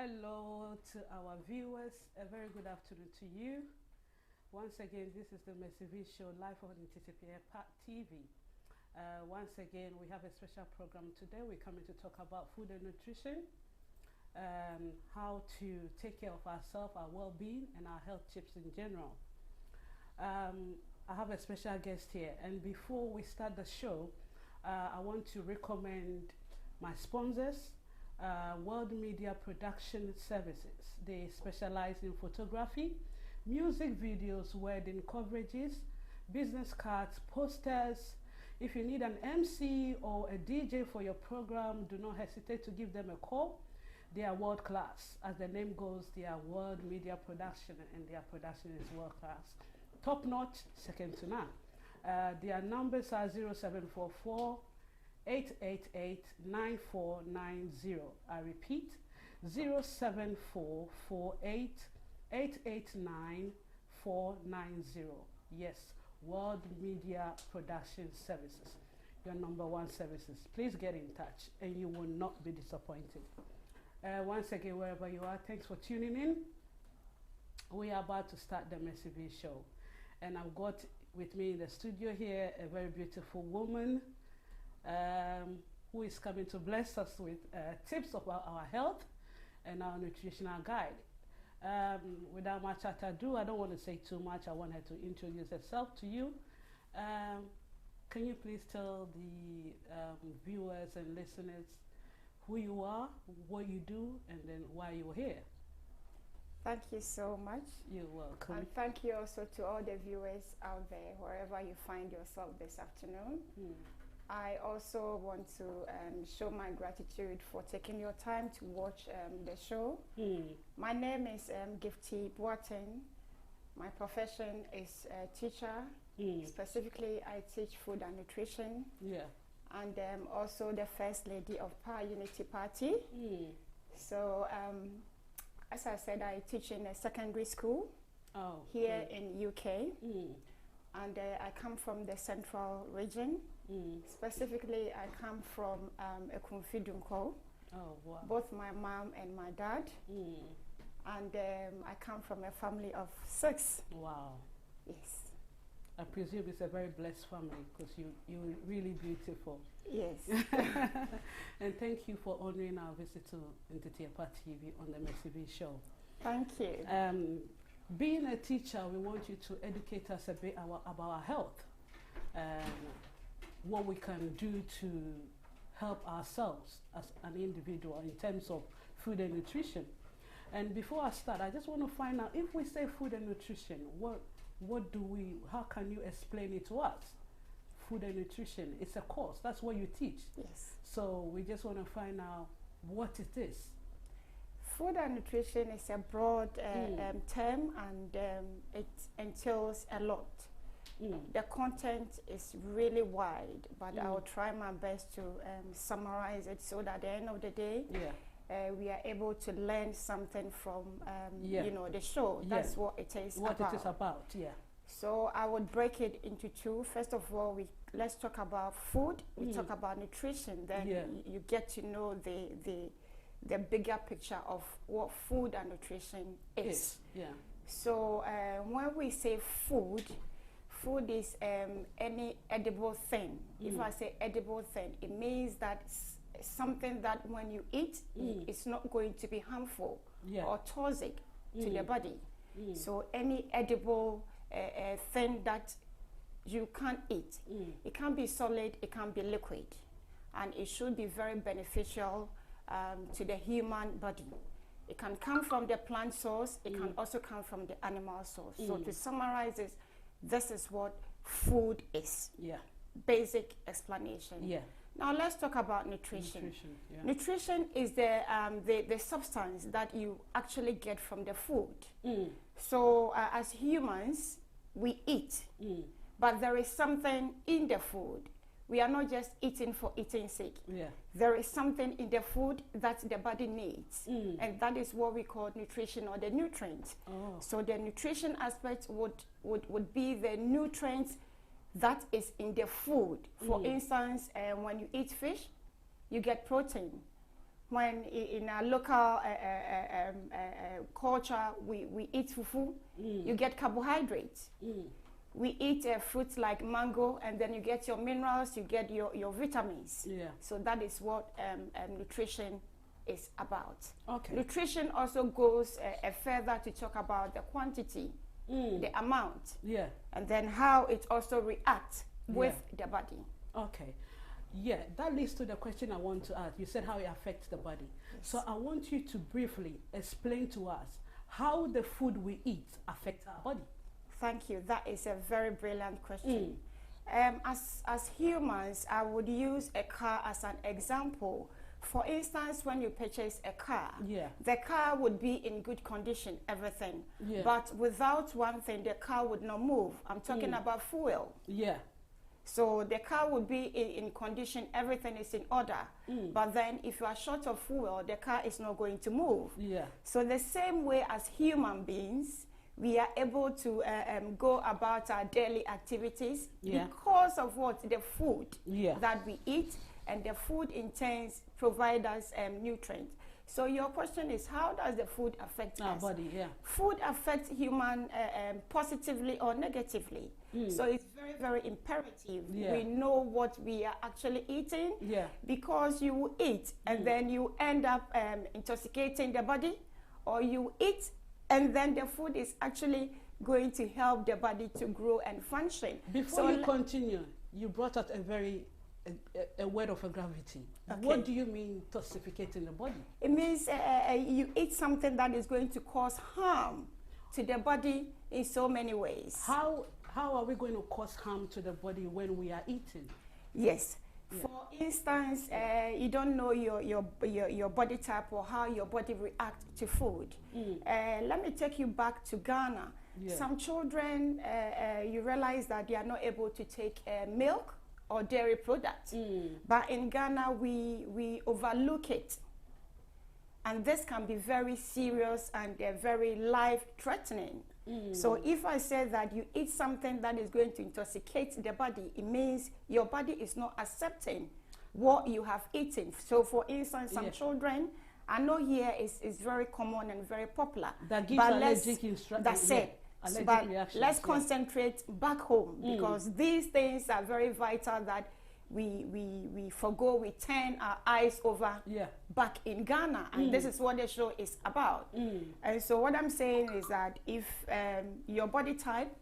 Hello to our viewers, a very good afternoon to you. Once again, this is the Mercivee show live on TTPA TV. Once again, we have a special program today. We're coming to talk about food and nutrition, how to take care of ourselves, our well-being, and our health tips in general. I have a special guest here, and before we start the show, I want to recommend my sponsors. World Media Production Services. They specialize in photography, music videos, wedding coverages, business cards, posters. If you need an MC or a DJ for your program, do not hesitate to give them a call. They are world class. As the name goes, they are World Media Production, and their production is world class. Top notch, second to none. Their numbers are 0744 888-9490. I repeat, 07448-889-490. Yes, World Media Production Services, your number one services. Please get in touch and you will not be disappointed. Once again, wherever you are, thanks for tuning in. We are about to start the Mercivee show, and I've got with me in the studio here a very beautiful woman who is coming to bless us with tips about our health and our nutritional guide. Without much ado, I don't want to say too much. I want her to introduce herself to you. Can you please tell the viewers and listeners who you are, what you do, and then why you're here? Thank you so much. You're welcome. And thank you also to all the viewers out there, wherever you find yourself this afternoon. I also want to show my gratitude for taking your time to watch the show. My name is Gifty Boateng. My profession is a teacher. Specifically, I teach food and nutrition. Yeah. And also the First Lady of Power Unity Party. So, as I said, I teach in a secondary school here in UK. And I come from the central region. Specifically, I come from Ekumfidunko. Oh, wow. Both my mom and my dad. And I come from a family of 6. Wow. Yes. I presume it's a very blessed family because you're really beautiful. Yes. And thank you for honoring our visit to TTPA TV on the Mercivee show. Thank you. Being a teacher, we want you to educate us a bit about our health. What we can do to help ourselves as an individual in terms of food and nutrition. And before I start, I just want to find out, if we say food and nutrition, how can you explain it to us? Food and nutrition, it's a course, that's what you teach. Yes. So we just want to find out what it is. Food and nutrition is a broad term, and it entails a lot. The content is really wide, but I will try my best to summarize it so that at the end of the day, we are able to learn something from the show. That's what it is about. What it is about, yeah. So I would break it into two. First of all, let's talk about food. We talk about nutrition. Then you get to know the bigger picture of what food and nutrition is. Yeah. So when we say food is any edible thing. If I say edible thing, it means that something that when you eat, it's not going to be harmful or toxic to the body. So any edible thing that you can't eat, it can be solid, it can be liquid, and it should be very beneficial to the human body. It can come from the plant source, it can also come from the animal source. So to summarize this is what food is. Yeah. Basic explanation. Yeah. Now let's talk about nutrition. Nutrition is the substance that you actually get from the food. So as humans, we eat, but there is something in the food. We are not just eating for eating's sake. There is something in the food that the body needs, and that is what we call nutrition, or the nutrients. So the nutrition aspect would be the nutrients that is in the food. For instance, when you eat fish, you get protein. when in our local culture we eat fufu, you get carbohydrates. We eat fruits like mango, and then you get your minerals, you get your vitamins. Yeah. So that is what nutrition is about. Okay. Nutrition also goes further to talk about the quantity, the amount, Yeah. and then how it also reacts with the body. Okay. Yeah, that leads to the question I want to ask. You said how it affects the body. Yes. So I want you to briefly explain to us how the food we eat affects our body. Thank you. That is a very brilliant question. As humans, I would use a car as an example. For instance, when you purchase a car, the car would be in good condition, everything. But without one thing, the car would not move. I'm talking about fuel. Yeah. So the car would be in condition, everything is in order. But then if you are short of fuel, the car is not going to move. Yeah. So the same way as human beings, we are able to go about our daily activities because of what? The food that we eat, and the food in turn provide us nutrients. So your question is, how does the food affect our us? body? Yeah. Food affects human positively or negatively. So it's very, very imperative we know what we are actually eating, because you will eat and then you end up intoxicating the body, or you eat and then the food is actually going to help the body to grow and function. Before you continue, you brought out a word of gravity. Okay. What do you mean toxificating the body? It means you eat something that is going to cause harm to the body in so many ways. How are we going to cause harm to the body when we are eating? Yes. For instance, you don't know your body type or how your body reacts to food. Let me take you back to Ghana. Some children, you realize that they are not able to take milk or dairy products. But in Ghana, we overlook it. And this can be very serious and very life-threatening. So if I say that you eat something that is going to intoxicate the body, it means your body is not accepting what you have eaten. So for instance, some children, I know here is very common and very popular. That gives allergic instructions. That's it. But let's concentrate back home, because these things are very vital that we forgo, we turn our eyes over back in Ghana, and this is what the show is about. And so what I'm saying is that if your body type,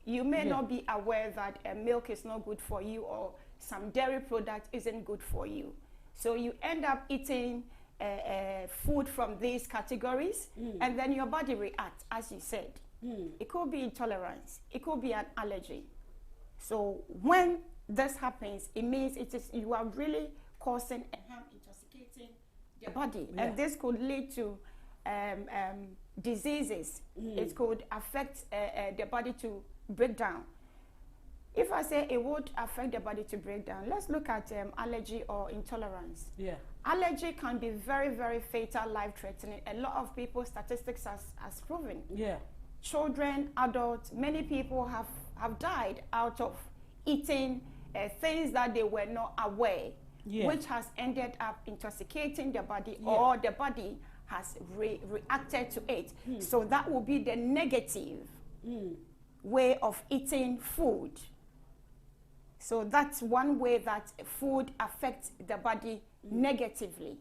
you may not be aware that milk is not good for you, or some dairy product isn't good for you. So you end up eating food from these categories, and then your body reacts, as you said. It could be intolerance, it could be an allergy. So when this happens, it means you are really causing a harm, intoxicating the body, and this could lead to diseases. It could affect the body to break down. If I say it would affect the body to break down, let's look at allergy or intolerance. Allergy can be very, very fatal, life-threatening. A lot of people, statistics has proven. Children, adults, many people have died out of eating things that they were not aware, which has ended up intoxicating the body, or the body has reacted to it. So that will be the negative way of eating food. So that's one way that food affects the body negatively.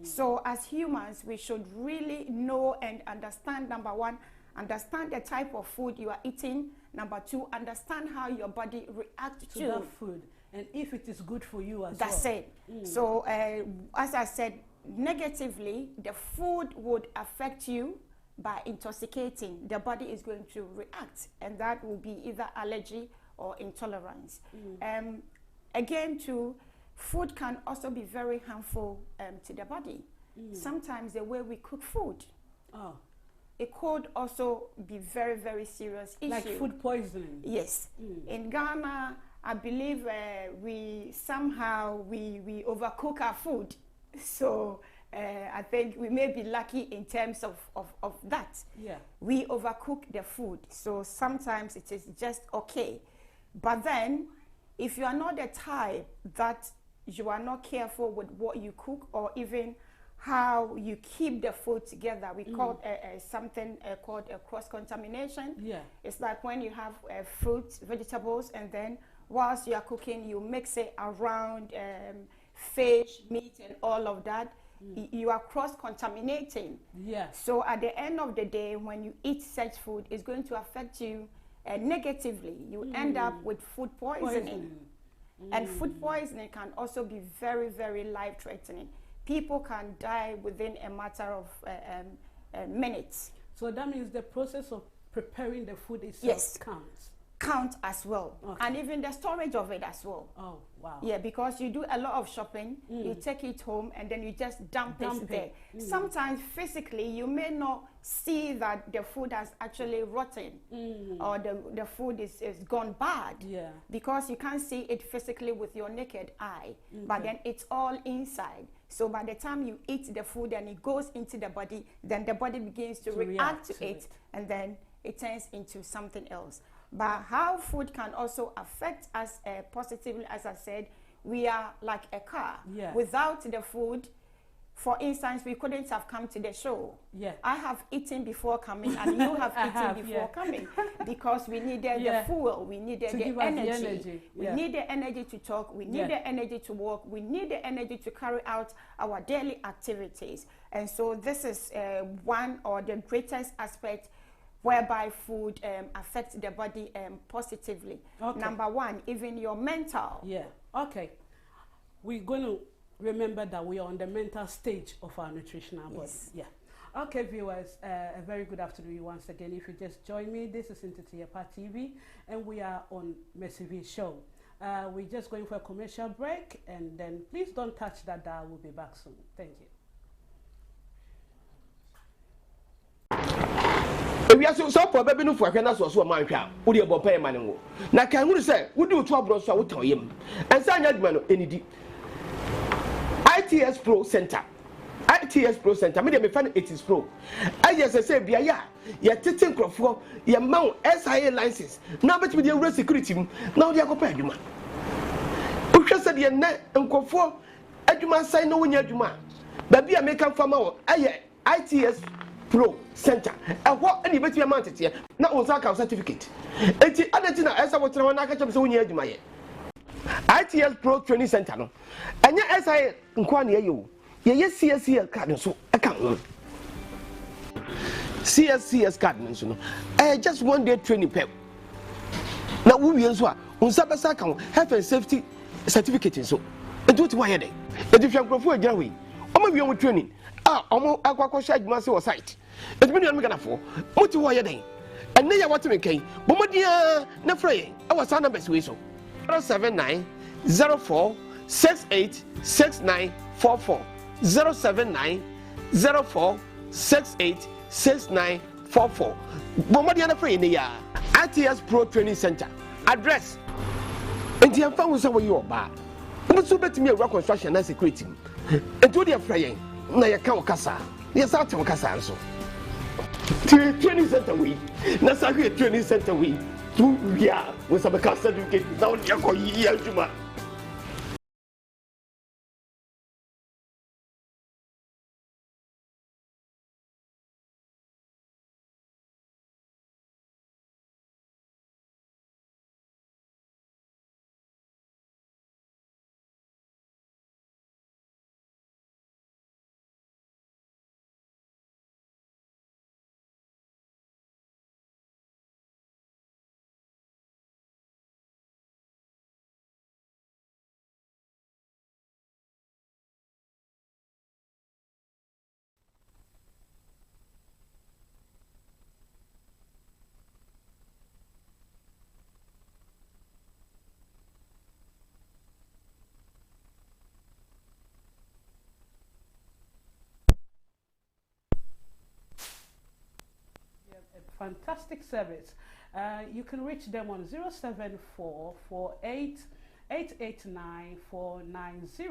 So as humans, we should really know and understand, number one, understand the type of food you are eating. Number two, understand how your body reacts to that food, and if it is good for you as well. That's it. So as I said, negatively, the food would affect you by intoxicating. The body is going to react, and that will be either allergy or intolerance. Again, too, food can also be very harmful to the body. Sometimes the way we cook food, it could also be very, very serious issue. Like food poisoning. Yes. In Ghana, I believe we overcook our food. So I think we may be lucky in terms of that. We overcook the food. So sometimes it is just okay. But then, if you are not the type that you are not careful with what you cook, or even how you keep the food together. We call something called a cross-contamination. Yeah. It's like when you have fruits, vegetables, and then whilst you are cooking, you mix it around fish, meat, and all of that. You are cross-contaminating. Yeah. So at the end of the day, when you eat such food, it's going to affect you negatively. You end up with food poisoning. And food poisoning can also be very, very life-threatening. People can die within a matter of minutes. So that means the process of preparing the food itself count as well. Okay. And even the storage of it as well. Oh, wow. Yeah, because you do a lot of shopping, you take it home and then you just dump it there. Sometimes physically you may not see that the food has actually rotten or the food is gone bad, because you can't see it physically with your naked eye, but then it's all inside. So by the time you eat the food and it goes into the body, then the body begins to react to it, and then it turns into something else. But how food can also affect us positively, as I said, we are like a car. Yeah. Without the food, for instance, we couldn't have come to the show. Yeah. I have eaten before coming, and you have eaten before coming, because we needed the fuel, we needed the energy. We need the energy to talk, we need the energy to walk, we need the energy to carry out our daily activities. And so this is one or the greatest aspect whereby food affects the body positively. Okay. Number one, even your mental. Yeah. Okay. We're going to remember that we are on the mental stage of our nutritional body. Yeah. Okay, viewers, a very good afternoon once again. If you just join me, this is Intitiepa TV, and we are on Mercivee show. We're just going for a commercial break, and then please don't touch that dial. We'll be back soon. Thank you. We are so probably no for a canal so man shall. Would you pay money? Now, can you say, would you trouble so I would tell him? And sign that man any deep. ITS Pro Center. ITS Pro Center. Me find it is pro. I just say, yeah, you're taking crop for your mount SIA license. Now, but with your security, now they are compared you man. Who just said your net and go for Eduma sign no one Yaduma. Baby, I make up from our ITS Pro Center. And what any better amount it here? Not on Saka certificate. It's the other thing as I was trying to catch up so near Juma. ITS Pro Training Center. No. And yes, I inquire you. Yes, CSCL card so account. CSCS card mention. Just 1 day training pep. Now we answer on Sabasa account health and safety certificate so. And do it why day. And if you are for a Jawi, or maybe on training. Aqua charge master site. It's been on for what you are day. And then you want to make a Bomadia Nafray. Our son number is so 079 04 68 6944 079 04 68 6944. Bomadia Nafray in the year. ITS Pro Training Center. Address. And the found was over your bar. But so bet me a rock construction and security. And to the Fraying. Na ya ka okasa ya sa te okasa nso training center we na sa training center we tu ya we sa be ka certificate na o ya ko yi aduma. Fantastic service. You can reach them on 074 48 889 490,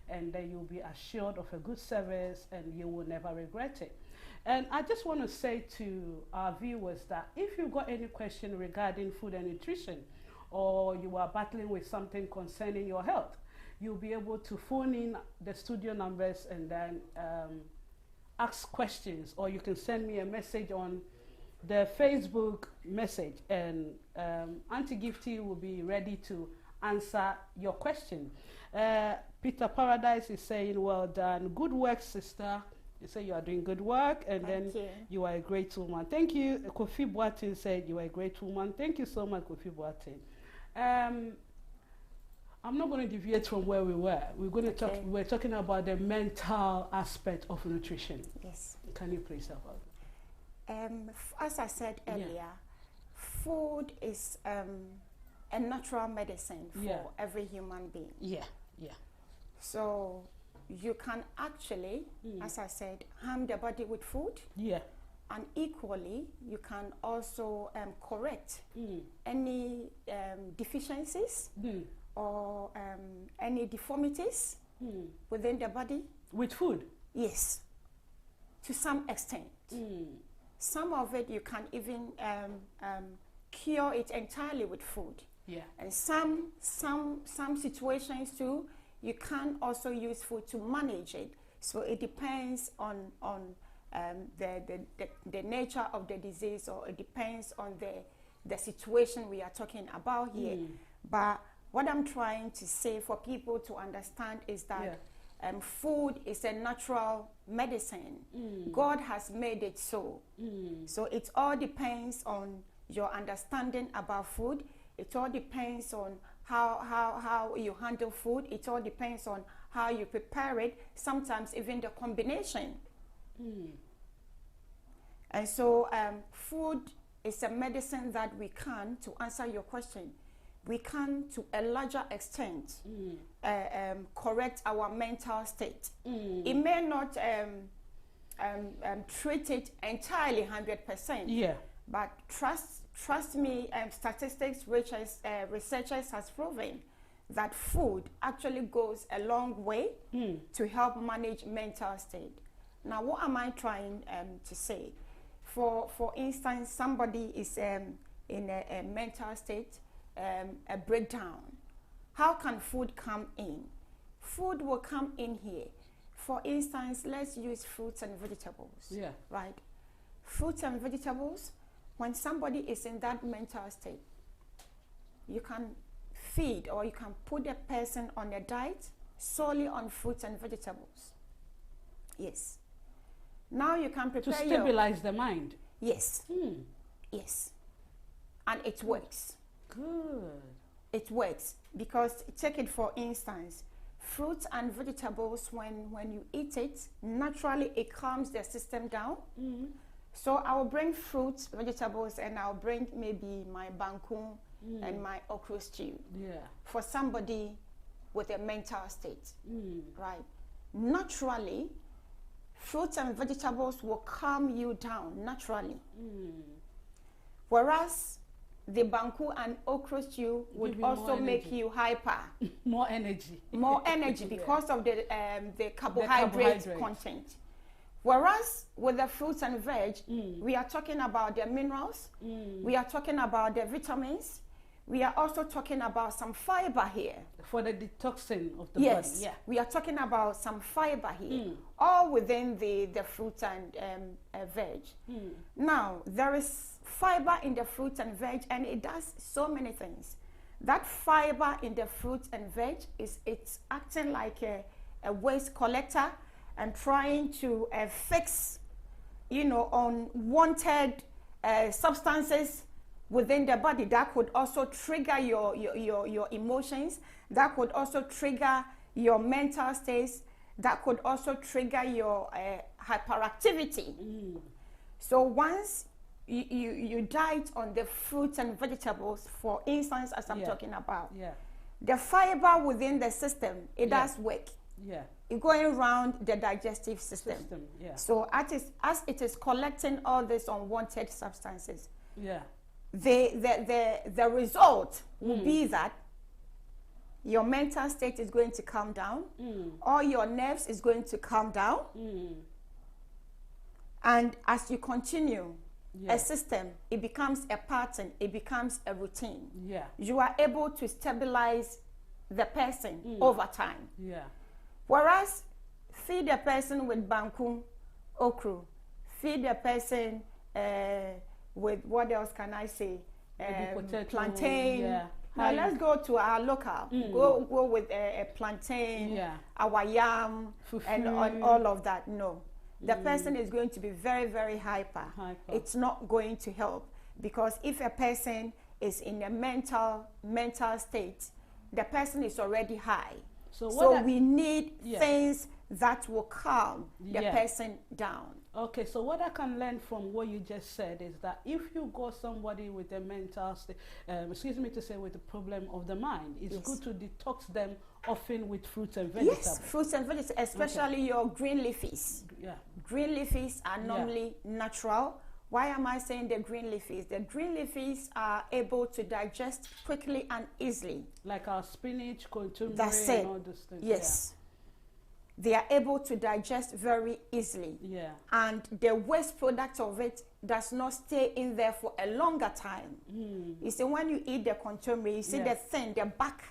and then you'll be assured of a good service and you will never regret it. And I just want to say to our viewers that if you've got any question regarding food and nutrition, or you are battling with something concerning your health, you'll be able to phone in the studio numbers and then ask questions, or you can send me a message on the Facebook message, and Auntie Gifty will be ready to answer your question. Peter Paradise is saying, well done, good work, sister. You say you are doing good work, and Thank then you. are a great woman. Thank you. Kofi Boateng said you are a great woman. Thank you so much, Kofi Boateng. I'm not going to deviate from where we were. We're going to talk. We're talking about the mental aspect of nutrition. Yes. Can you please help us? As I said earlier, food is a natural medicine for every human being. Yeah. So you can actually, as I said, harm the body with food. Yeah. And equally, you can also correct any deficiencies or any deformities within the body. With food? Yes, to some extent. Some of it you can even cure it entirely with food. Yeah. And some situations too, you can also use food to manage it. So it depends on the nature of the disease, or it depends on the situation we are talking about here. But what I'm trying to say for people to understand is that food is a natural medicine. God has made it so. So it all depends on your understanding about food. It all depends on how you handle food. It all depends on how you prepare it, sometimes even the combination. And so food is a medicine that we can, to answer your question, we can to a larger extent correct our mental state. It may not treat it entirely 100%, but trust me, statistics researchers has proven that food actually goes a long way to help manage mental state. Now, what am I trying to say? For instance, somebody is in a mental state, a breakdown. How can food come in? Food will come in here. For instance, let's use fruits and vegetables. Right? Fruits and vegetables, when somebody is in that mental state, you can feed, or you can put a person on a diet solely on fruits and vegetables. Yes. Now you can prepare to stabilize the mind. Yes. Yes. And it works. Good. It works because, take it for instance, fruits and vegetables, when you eat it, naturally it calms the system down. So I'll bring fruits, vegetables, and I'll bring maybe my banku and my okra stew for somebody with a mental state, right? Naturally, fruits and vegetables will calm you down naturally. Whereas the banku and okra stew would also make you hyper. More energy. More energy because of the carbohydrate content. Whereas with the fruits and veg, we are talking about the minerals, we are talking about the vitamins, we are also talking about some fiber here. For the detoxing of the body. Yes, we are talking about some fiber here, all within the fruit and veg. Now, there is fiber in the fruit and veg, and it does so many things. That fiber in the fruit and veg it's acting like a waste collector and trying to fix, unwanted substances within the body that could also trigger your emotions, that could also trigger your mental states, that could also trigger your hyperactivity. So once you diet on the fruits and vegetables, for instance, as I'm talking about, the fiber within the system, it does work. It's going around the digestive system. So as it is collecting all these unwanted substances, the result will be that your mental state is going to calm down, all your nerves is going to calm down, and as you continue a system, it becomes a pattern, it becomes a routine. You are able to stabilize the person over time. Yeah. Whereas feed the person with banku, okra, feed the person with what else can I say? Potato, plantain. Yeah. Now let's go to our local. Go with a plantain, our yam, and all of that. No, the person is going to be very, very hyper. It's not going to help, because if a person is in a mental state, the person is already high. So we need things that will calm the person down. Okay, so what I can learn from what you just said is that if you got somebody with a mental state, with a problem of the mind, it's good to detox them often with fruits and vegetables. Yes, fruits and vegetables, especially your green leafies. Yeah. Green leafies are normally natural. Why am I saying the green leafies? The green leafies are able to digest quickly and easily. Like our spinach, turmeric, and all those things. Yes. They are able to digest very easily. Yeah. And the waste product of it does not stay in there for a longer time. You see, when you eat the turmeric, you see the thin, the back,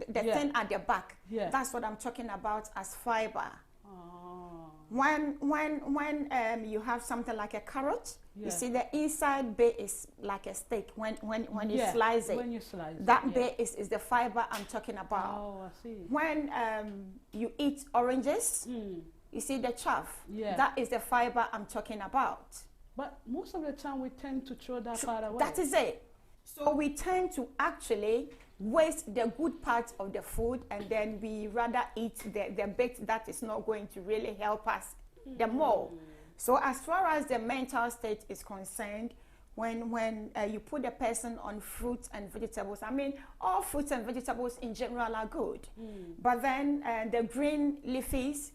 the thin at the back. Yeah. That's what I'm talking about as fiber. When you have something like a carrot, you see the inside bit is like a steak. When you slice it, that bit is the fiber I'm talking about. Oh, I see. When you eat oranges, you see the chaff. That is the fiber I'm talking about. But most of the time we tend to throw that part away. That is it. So we tend to actually waste the good part of the food, and then we rather eat the bit that is not going to really help us the more. So as far as the mental state is concerned, when you put a person on fruits and vegetables, I mean, all fruits and vegetables in general are good. But then the green leafies,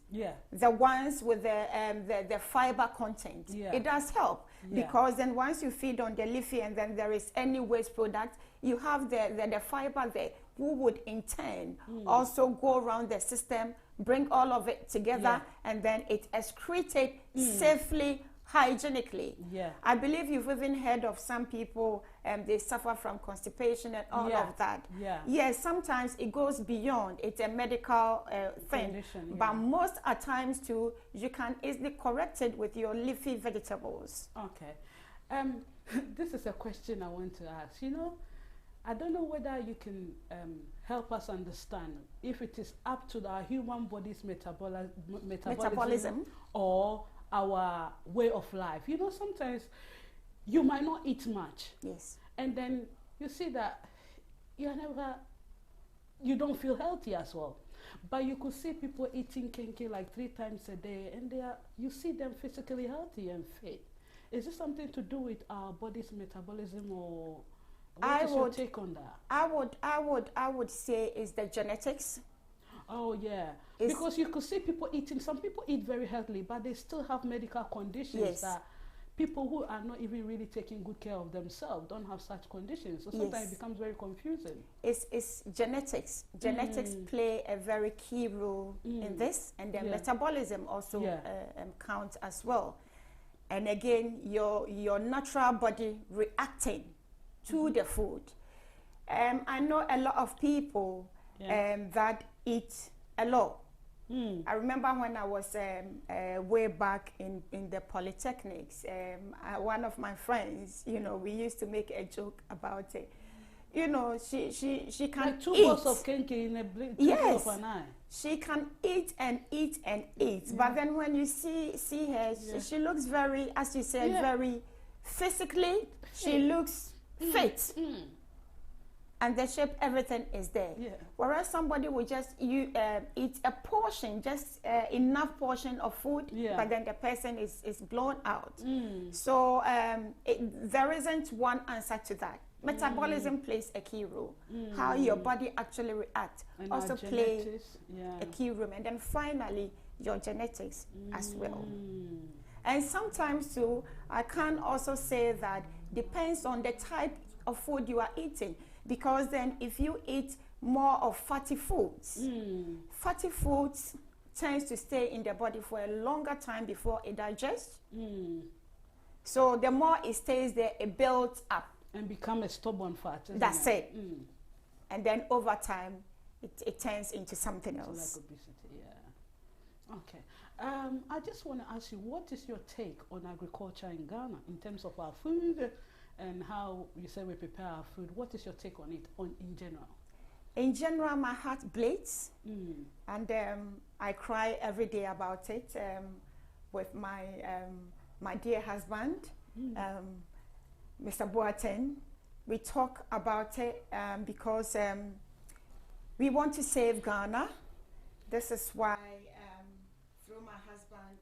the ones with the fiber content, it does help. Because then once you feed on the leafy and then there is any waste product, you have the fiber there, who would in turn also go around the system, bring all of it together, and then it excreted safely, hygienically. I believe you've even heard of some people, they suffer from constipation and all of that. Yes, sometimes it goes beyond. It's a medical thing. But most at times too, you can easily correct it with your leafy vegetables. Okay. This is a question I want to ask. You know, I don't know whether you can help us understand if it is up to our human body's metabolism or our way of life. You know, sometimes you might not eat much. Yes. And then you see that you don't feel healthy as well. But you could see people eating kinky like 3 times a day, and you see them physically healthy and fit. Is this something to do with our body's metabolism, or what is your take on that? I would say it's the genetics. Oh yeah, because you could see people eating. Some people eat very healthily, but they still have medical conditions that people who are not even really taking good care of themselves don't have such conditions. So sometimes it becomes very confusing. It's genetics. Genetics play a very key role in this, and then metabolism also counts as well. And again, your natural body reacting to the food. I know a lot of people that eat a lot. I remember when I was way back in the polytechnics, one of my friends, you know, we used to make a joke about it. You know, she can like 2 eat. balls of kinky in a twinkle of an eye. She can eat and eat and eat. But then when you see her, she looks very, as you said, very physically, she looks fit. And the shape, everything is there. Whereas somebody will just eat a portion, just enough portion of food, but then the person is blown out. So there isn't one answer to that. Metabolism plays a key role. How your body actually reacts also plays a key role. And then finally, your genetics as well. And sometimes too, I can also say that depends on the type of food you are eating. Because then if you eat more of fatty foods tends to stay in the body for a longer time before it digests. So the more it stays there, it builds up. And become a stubborn fat. That's it. And then over time, it turns into something else. Like obesity, yeah. Okay. I just want to ask you, what is your take on agriculture in Ghana in terms of our food and how you say we prepare our food? What is your take on it in general? In general, my heart bleeds, and I cry every day about it with my dear husband, Mr. Boateng. We talk about it because we want to save Ghana. This is why, through my husband,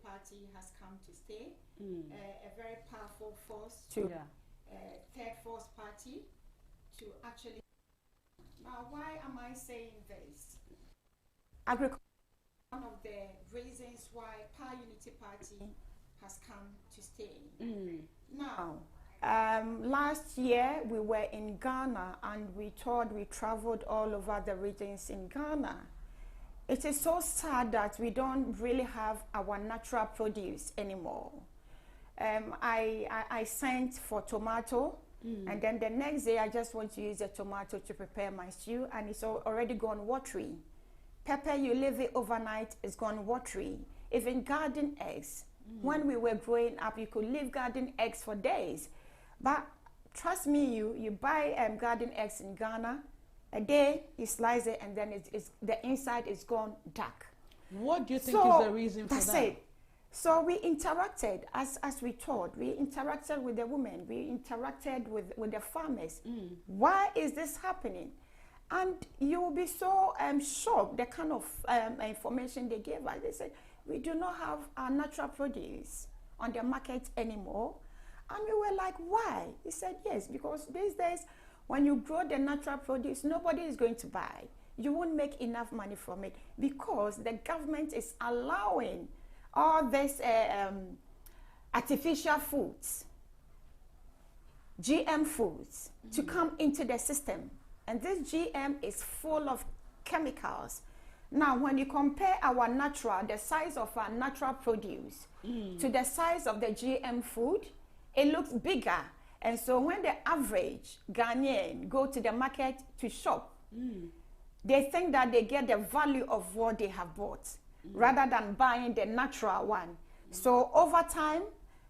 Party has come to stay. A very powerful force to third force party to actually. Now, why am I saying this? Agriculture is one of the reasons why Unity Party has come to stay. Now, last year we were in Ghana and we traveled all over the regions in Ghana. It is so sad that we don't really have our natural produce anymore. I sent for tomato, and then the next day I just want to use the tomato to prepare my stew, and it's already gone watery. Pepper, you leave it overnight, it's gone watery. Even garden eggs. When we were growing up, you could leave garden eggs for days. But trust me, you buy garden eggs in Ghana, a day you slice it, and then the inside is gone dark. What do you think is the reason for that? That's it. So we interacted, as we taught, we interacted with the women, we interacted with the farmers. Why is this happening? And you will be so shocked, the kind of information they gave us. They said, we do not have our natural produce on the market anymore. And we were like, why? He said, yes, because these days, when you grow the natural produce, nobody is going to buy. You won't make enough money from it because the government is allowing all these artificial foods, GM foods, to come into the system. And this GM is full of chemicals. Now, when you compare our natural, the size of our natural produce to the size of the GM food, it looks bigger. And so when the average Ghanaian go to the market to shop, they think that they get the value of what they have bought rather than buying the natural one. So over time,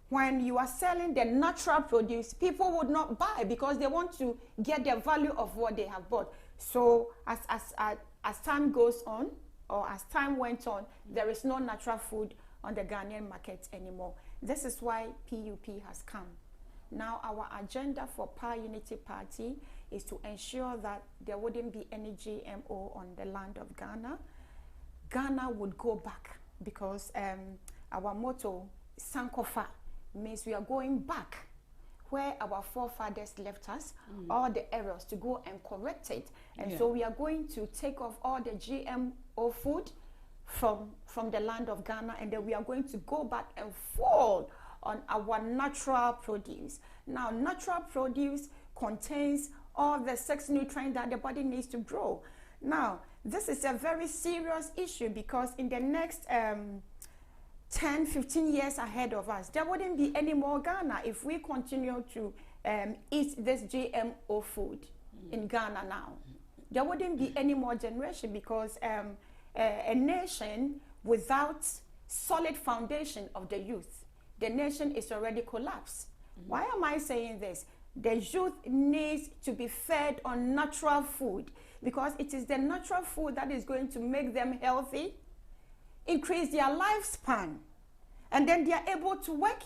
when you are selling the natural produce, people would not buy because they want to get the value of what they have bought. So as time goes on, or as time went on, there is no natural food on the Ghanaian market anymore. This is why PUP has come. Now our agenda for Unity Party is to ensure that there wouldn't be any GMO on the land of Ghana. Ghana would go back because our motto, Sankofa, means we are going back where our forefathers left us, all the errors, to go and correct it. And so we are going to take off all the GMO food from the land of Ghana, and then we are going to go back and fall on our natural produce. Now, natural produce contains all the 6 nutrients that the body needs to grow. Now, this is a very serious issue because in the next 10, 15 years ahead of us, there wouldn't be any more Ghana if we continue to eat this GMO food in Ghana now. There wouldn't be any more generation because a nation without solid foundation of the youth, the nation is already collapsed. Why am I saying this? The youth needs to be fed on natural food because it is the natural food that is going to make them healthy, increase their lifespan, and then they are able to work,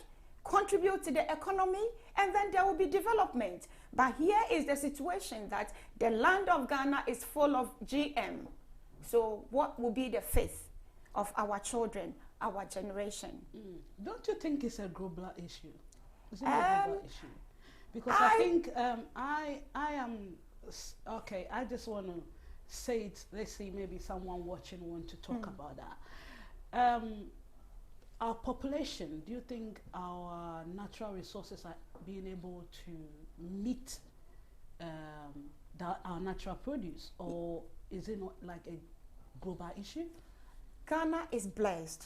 contribute to the economy, and then there will be development. But here is the situation that the land of Ghana is full of GM. So what will be the fate of our children, our generation? Don't you think it's a global issue? Is it a global issue? Because I think I am, okay, I just want to say it, let's see, maybe someone watching want to talk about that. Our population, do you think our natural resources are being able to meet our natural produce, or is it not like a global issue? Ghana is blessed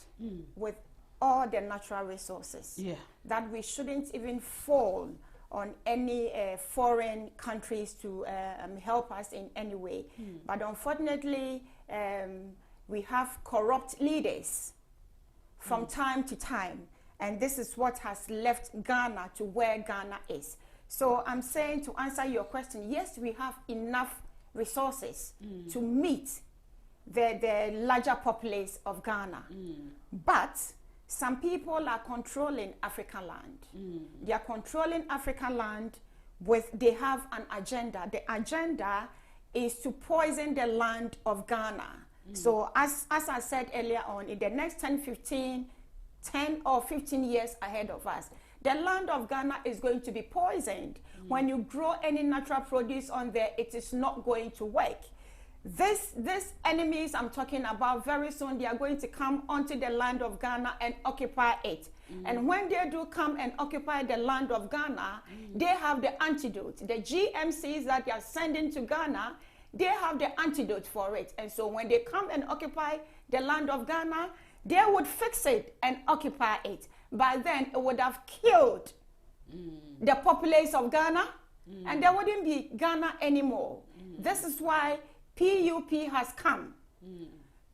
with all the natural resources that we shouldn't even fall on any foreign countries to help us in any way. But unfortunately, we have corrupt leaders from time to time. And this is what has left Ghana to where Ghana is. So I'm saying, to answer your question, yes, we have enough resources to meet the larger populace of Ghana. But some people are controlling African land. They are controlling African land they have an agenda. The agenda is to poison the land of Ghana. So as I said earlier on, in the next 10 or 15 years ahead of us, the land of Ghana is going to be poisoned. When you grow any natural produce on there, it is not going to work. These enemies I'm talking about, very soon they are going to come onto the land of Ghana and occupy it. And when they do come and occupy the land of Ghana, they have the antidote. The GMCs that they are sending to Ghana, they have the antidote for it. And so when they come and occupy the land of Ghana, they would fix it and occupy it. By then, it would have killed the populace of Ghana, and there wouldn't be Ghana anymore. This is why PUP has come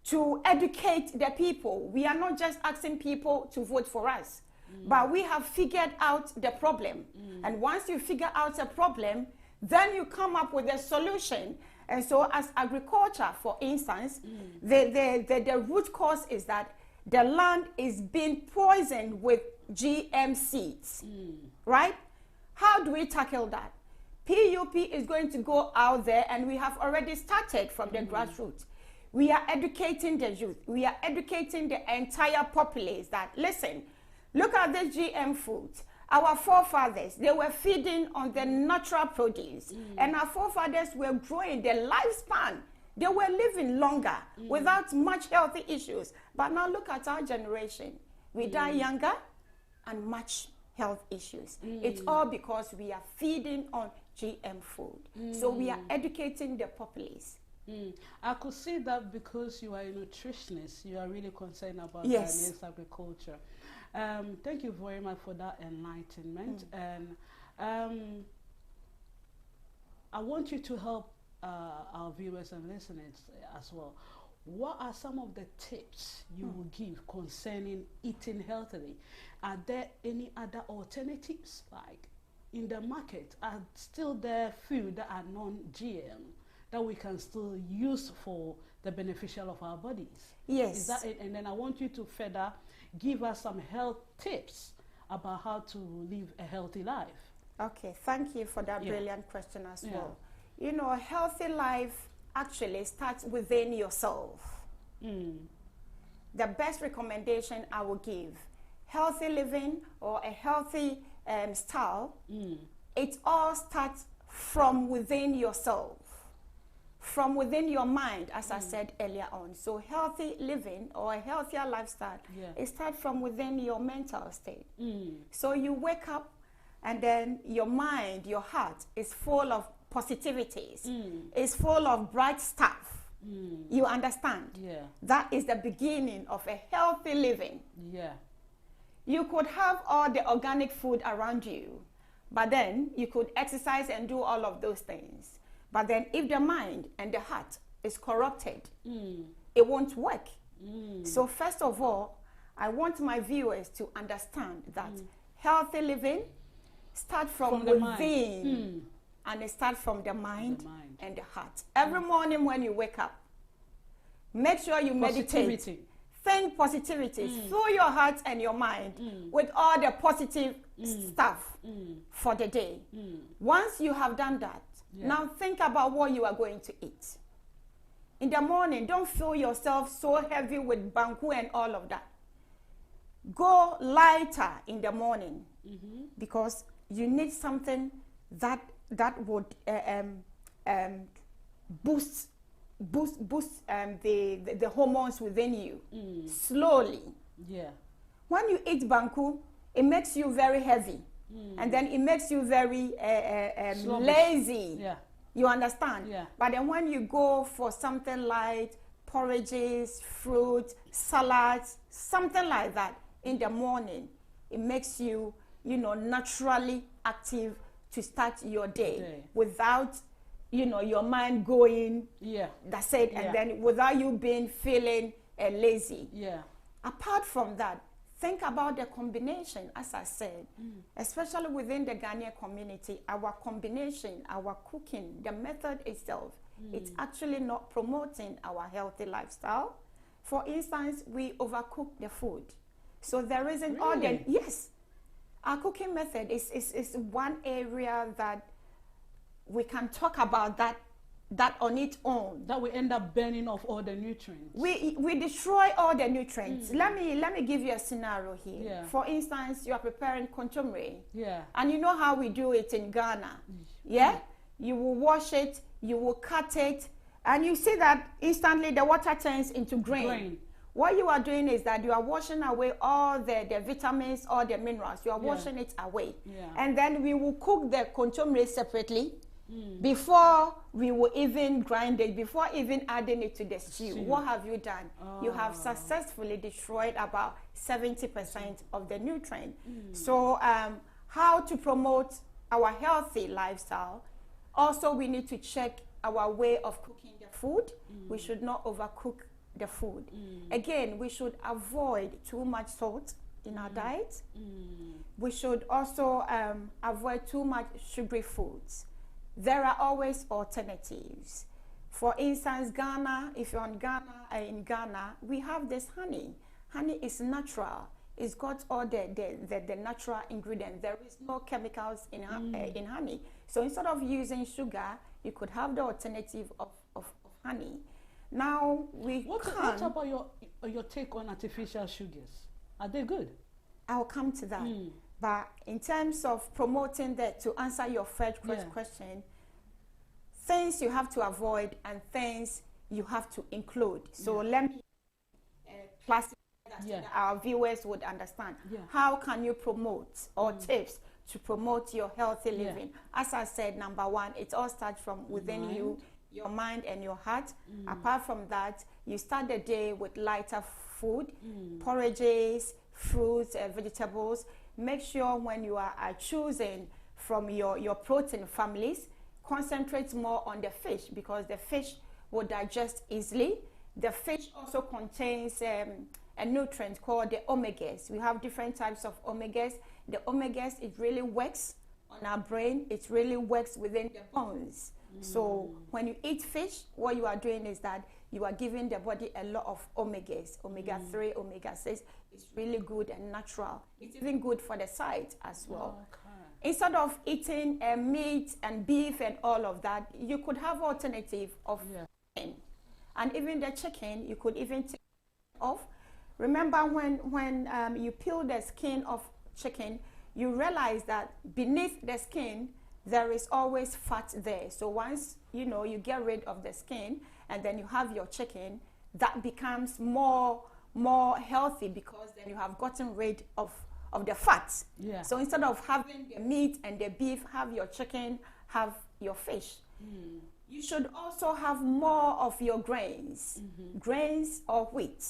to educate the people. We are not just asking people to vote for us, but we have figured out the problem. And once you figure out a problem, then you come up with a solution. And so as agriculture, for instance, the root cause is that the land is being poisoned with GM seeds, right? How do we tackle that? PUP is going to go out there, and we have already started from the grassroots. We are educating the youth. We are educating the entire populace that, listen, look at the GM foods. Our forefathers, they were feeding on the natural produce, and our forefathers were growing their lifespan. They were living longer without much healthy issues. But now look at our generation. We die younger and much health issues. It's all because we are feeding on GM food. So we are educating the populace. I could see that because you are a nutritionist, you are really concerned about Ghanaian agriculture. Thank you very much for that enlightenment. And I want you to help our viewers and listeners as well. What are some of the tips you will give concerning eating healthily? Are there any other alternatives, like in the market? Are still there food that are non-GM that we can still use for the beneficial of our bodies? Yes. Is that it? And then I want you to further give us some health tips about how to live a healthy life. Okay, thank you for that brilliant question as well. You know, a healthy life actually starts within yourself. The best recommendation I will give, healthy living or a healthy style, it all starts from within yourself, from within your mind, as I said earlier on. So healthy living or a healthier lifestyle, it starts from within your mental state. So you wake up and then your mind, your heart is full of positivities. It's full of bright stuff. You understand? That is the beginning of a healthy living. You could have all the organic food around you, but then you could exercise and do all of those things. But then if the mind and the heart is corrupted, it won't work. So first of all, I want my viewers to understand that healthy living starts from within. And it starts from the mind and the heart. Every morning when you wake up, make sure you meditate. Think positivity. Fill your heart and your mind with all the positive stuff for the day. Once you have done that, now think about what you are going to eat. In the morning, don't fill yourself so heavy with banku and all of that. Go lighter in the morning because you need something that would boost the hormones within you slowly. When you eat banku, it makes you very heavy, and then it makes you very lazy. You understand? But then when you go for something like porridges, fruit, salads, something like that in the morning, it makes you, naturally active to start your day without, your mind going, that's it, and then without you being feeling lazy. Apart from that, think about the combination, as I said, especially within the Ghanaian community, our combination, our cooking, the method itself, it's actually not promoting our healthy lifestyle. For instance, we overcook the food. So there isn't all the, our cooking method is one area that we can talk about that on its own. That we end up burning off all the nutrients. We destroy all the nutrients. Let me give you a scenario here. For instance, you are preparing contomere. And you know how we do it in Ghana. You will wash it, you will cut it, and you see that instantly the water turns into grain. What you are doing is that you are washing away all the vitamins, all the minerals. You are washing it away. And then we will cook the contomere separately before we will even grind it, before even adding it to the stew. What have you done? You have successfully destroyed about 70% of the nutrient. So how to promote our healthy lifestyle? Also, we need to check our way of cooking the food. We should not overcook the food. Again, we should avoid too much salt in our diet. We should also avoid too much sugary foods. There are always alternatives. For instance, Ghana, if you're in Ghana, we have this honey. Honey is natural. It's got all the natural ingredients. There is no chemicals in honey. So instead of using sugar, you could have the alternative of honey. Now what about your take on artificial sugars? Are they good? I'll come to that. But in terms of promoting that, to answer your first question, things you have to avoid and things you have to include. So let me classify that so that our viewers would understand. How can you promote or tips to promote your healthy living? As I said, number one, it all starts from within you, your mind and your heart. Apart from that, you start the day with lighter food, porridges, fruits, vegetables. Make sure when you are choosing from your protein families, concentrate more on the fish, because the fish will digest easily. The fish also contains a nutrient called the omegas. We have different types of omegas. The omegas, it really works on our brain. It really works within the bones. So when you eat fish, what you are doing is that you are giving the body a lot of omegas, omega-3, omega-6. It's really good and natural. It's even good for the sight as well. Instead of eating meat and beef and all of that, you could have alternative of chicken. And even the chicken, you could even take off. Remember when you peel the skin of chicken, you realize that beneath the skin, there is always fat there. So once you get rid of the skin and then you have your chicken, that becomes more healthy, because then you have gotten rid of the fats. So instead of having the meat and the beef, have your chicken, have your fish. You should also have more of your grains, grains or wheat.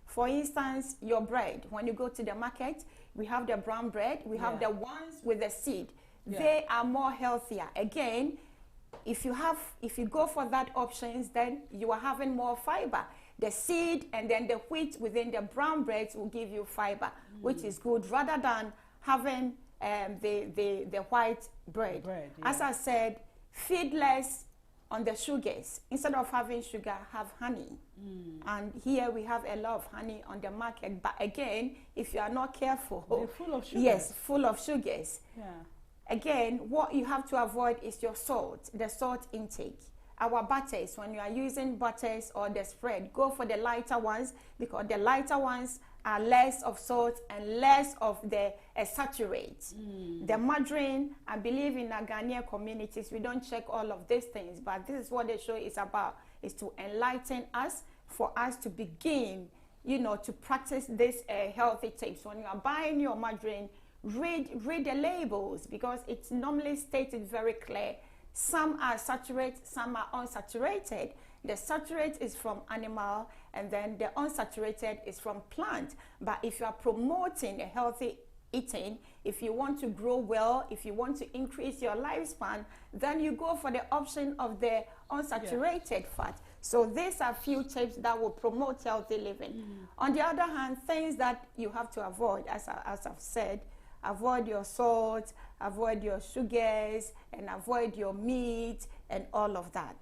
For instance, your bread. When you go to the market, we have the brown bread, we have the ones with the seed. They are more healthier. Again, if you go for that options, then you are having more fiber. The seed and then the wheat within the brown breads will give you fiber, which is good, rather than having the white bread. As I said, feed less on the sugars. Instead of having sugar, have honey. And here we have a lot of honey on the market. But again, if you are not careful, they're full of sugars. Yes, full of sugars. Again, what you have to avoid is your salt, the salt intake. Our butters, when you are using butters or the spread, go for the lighter ones, because the lighter ones are less of salt and less of the saturate. The margarine, I believe in our Ghanaian communities, we don't check all of these things, but this is what the show is about, is to enlighten us, for us to begin, to practice this healthy tips. When you are buying your margarine, read the labels, because it's normally stated very clear. Some are saturated, some are unsaturated. The saturated is from animal, and then the unsaturated is from plant. But if you are promoting a healthy eating. If you want to grow well, if you want to increase your lifespan, then you go for the option of the unsaturated fat. So these are few tips that will promote healthy living. On the other hand, things that you have to avoid, as I've said, avoid your salt, avoid your sugars, and avoid your meat and all of that.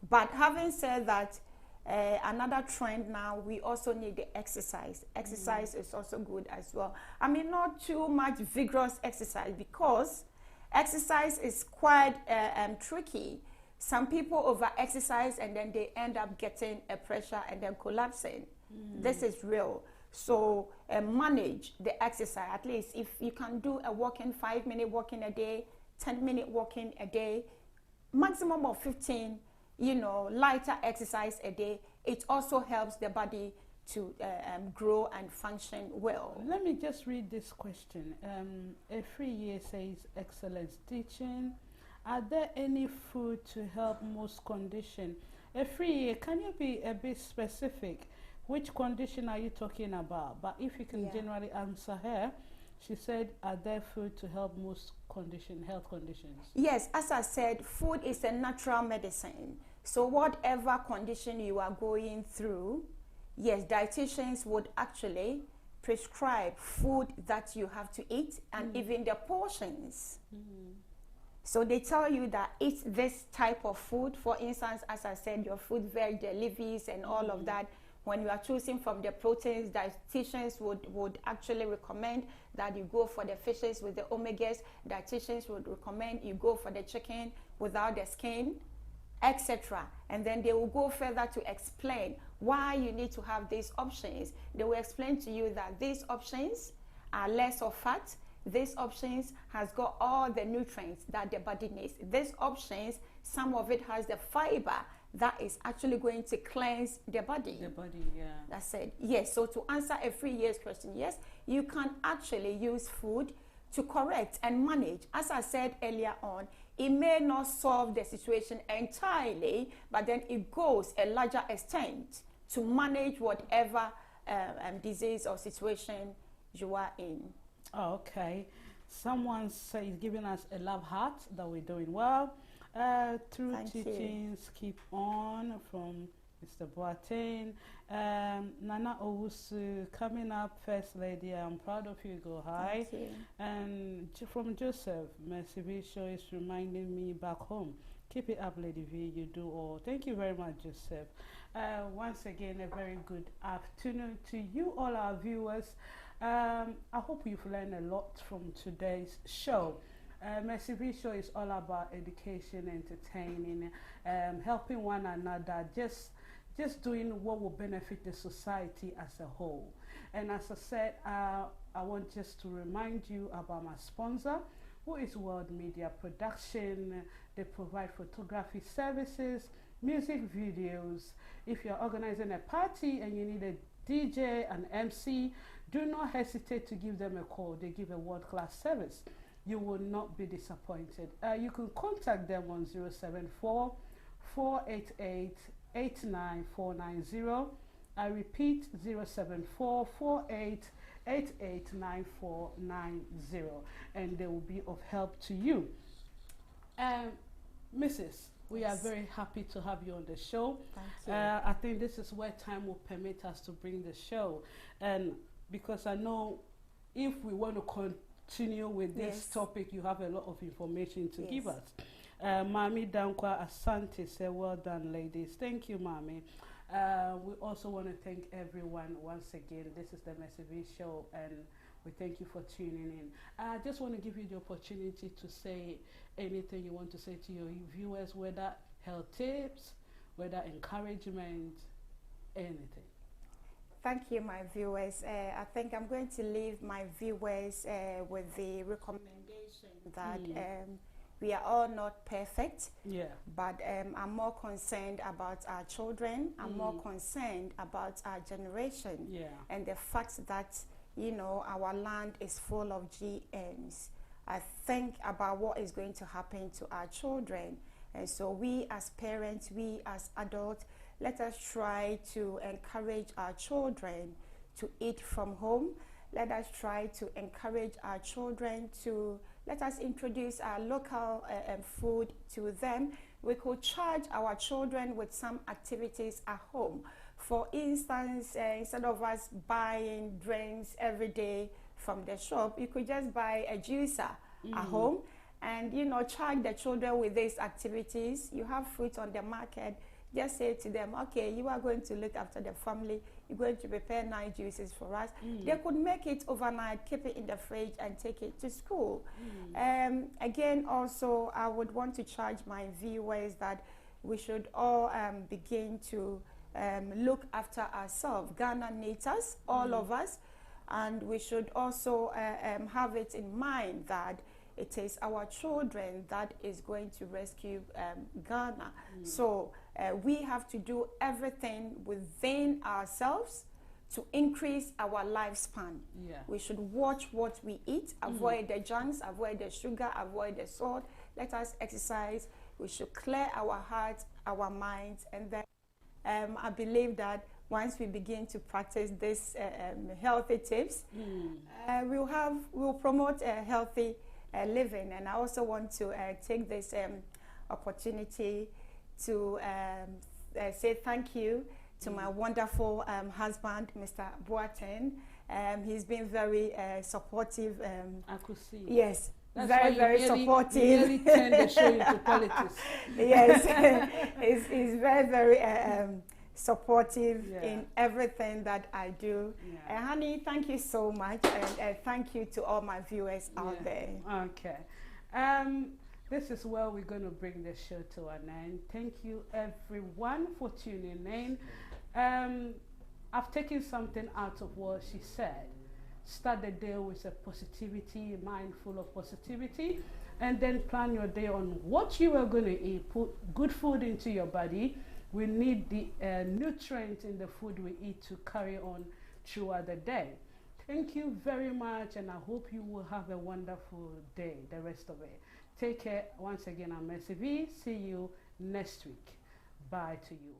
But having said that, another trend now, we also need the exercise. Exercise is also good as well. I mean, not too much vigorous exercise, because exercise is quite tricky. Some people over-exercise and then they end up getting a pressure and then collapsing. This is real. So manage the exercise. At least if you can do a 5-minute walking a day, 10-minute walking a day, maximum of 15, lighter exercise a day, it also helps the body to grow and function well. Let me just read this question. Every year says excellence teaching. Are there any food to help most condition? Every year, can you be a bit specific? Which condition are you talking about? But if you can generally answer her, she said, are there food to help most health conditions? Yes, as I said, food is a natural medicine. So whatever condition you are going through, yes, dietitians would actually prescribe food that you have to eat, and even the portions. So they tell you that eat this type of food. For instance, as I said, your food, the leaves and all of that. When you are choosing from the proteins, dietitians would actually recommend that you go for the fishes with the omegas. Dietitians would recommend you go for the chicken without the skin, etc. And then they will go further to explain why you need to have these options. They will explain to you that these options are less of fat. These options has got all the nutrients that the body needs. These options, some of it has the fiber that is actually going to cleanse the body. The body, yeah. That's it. Yes, so to answer a 3 years question, yes, you can actually use food to correct and manage. As I said earlier on, it may not solve the situation entirely, but then it goes a larger extent to manage whatever disease or situation you are in. Oh, okay. Someone is giving us a love heart that we're doing well. Through Thank teachings, keep on, from Mr. Boateng. Nana Owusu, coming up, First Lady, I'm proud of you, go high. Thank you. And from Joseph, Mercivee show is reminding me back home. Keep it up, Lady V, you do all. Thank you very much, Joseph. Once again, a very good afternoon to you, all our viewers. I hope you've learned a lot from today's show. Mercivee show is all about education, entertaining, helping one another, just doing what will benefit the society as a whole. And as I said, I want just to remind you about my sponsor, who is World Media Production. They provide photography services, music videos. If you're organizing a party and you need a DJ and MC, do not hesitate to give them a call. They give a world-class service. You will not be disappointed. You can contact them on 074-488-89490. I repeat, 074-488-89490, and they will be of help to you. Mrs., we are very happy to have you on the show. Thank you. I think this is where time will permit us to bring the show, and because I know if we want to continue with this topic, you have a lot of information to give us. Mami Dankwa Asante said, well done, ladies. Thank you, Mami. We also want to thank everyone once again. This is the Mercivee show, and we thank you for tuning in. I just want to give you the opportunity to say anything you want to say to your viewers, whether health tips, whether encouragement, anything. Thank you, my viewers. I think I'm going to leave my viewers with the recommendation that we are all not perfect, but I'm more concerned about our children. I'm more concerned about our generation and the fact that, you know, our land is full of GMs. I think about what is going to happen to our children. And so we as parents, we as adults, let us try to encourage our children to eat from home. let us try to encourage our children to let us introduce our local food to them. We could charge our children with some activities at home. For instance, instead of us buying drinks every day from the shop, you could just buy a juicer at home and, you know, charge the children with these activities. You have fruit on the market, just say to them, okay, you are going to look after the family, you're going to prepare 9 juices for us. They could make it overnight, keep it in the fridge and take it to school. Again, also, I would want to charge my viewers that we should all begin to look after ourselves. Ghana needs us, all of us, and we should also have it in mind that it is our children that is going to rescue Ghana. So we have to do everything within ourselves to increase our lifespan. We should watch what we eat, avoid the junks, avoid the sugar, avoid the salt. Let us exercise. We should clear our hearts, our minds, and then I believe that once we begin to practice this healthy tips, we'll promote a healthy living. And I also want to take this opportunity to say thank you to my wonderful husband, Mr. Boateng. He's been very supportive. I could see. Yes. That's very supportive. You really turn the show into politics. Yes, he's very supportive in everything that I do. Honey, thank you so much, and thank you to all my viewers out there. Okay. This is where we're going to bring the show to an end. Thank you, everyone, for tuning in. I've taken something out of what she said. Start the day with a positivity, mindful of positivity, and then plan your day on what you are going to eat. Put good food into your body. We need the nutrients in the food we eat to carry on throughout the day. Thank you very much, and I hope you will have a wonderful day, the rest of it. Take care. Once again, I'm Mercivee. See you next week. Bye to you.